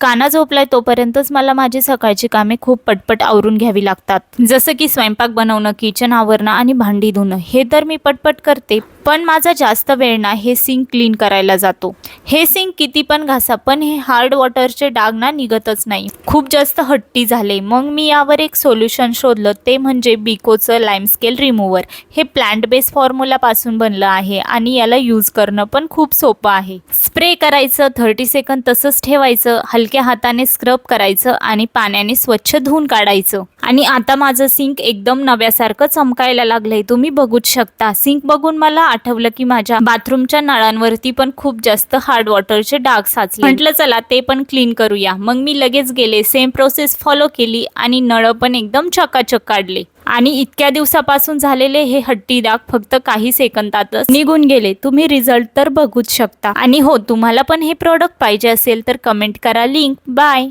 काना झोपलाय तोपर्यंतच मला माझी सकाळची कामे खूप पटपट आवरून घ्यावी लागतात. जसं की स्वयंपाक बनवणं, किचन आवरणं आणि भांडी धुणं. हे तर मी पटपट करते, पण माझा जास्त वेळ ना हे सिंक क्लीन करायला जातो. हे सिंक किती पण घासा, पण हे हार्ड वॉटरचे डाग ना निघतच नाही. खूप जास्त हट्टी झाले. मग मी यावर एक सोल्युशन शोधलं, ते म्हणजे बिकोचं लाईम स्केल रिमूव्हर. हे प्लांट बेस्ड फॉर्म्युला पासून बनलं आहे आणि याला यूज करणं पण खूप सोपं आहे. स्प्रे करायचं, 30 सेकंद तसंच ठेवायचं, हलक्या हाताने स्क्रब करायचं आणि पाण्याने स्वच्छ धुवून काढायचं. आणि आता माझं सिंक एकदम नव्यासारखं चमकायला लागलंय. तुम्ही बघूच शकता. सिंक बघून मला आठवलं की माझ्या बाथरूमच्या नळांवरती पण खूप जास्त हार्ड वॉटरचे डाग साचले. म्हटलं चला ते पण क्लीन करूया. मग मी लगेच गेले, सेम प्रोसेस फॉलो केली आणि नळ पण एकदम चकाचक काढले. आणि इतक्या दिवसापासून झालेले हे हट्टी डाग फक्त काही सेकंदातच निघून गेले. तुम्ही रिझल्ट तर बघूच शकता. आणि हो, तुम्हाला पण हे प्रोडक्ट पाहिजे असेल तर कमेंट करा लिंक. बाय.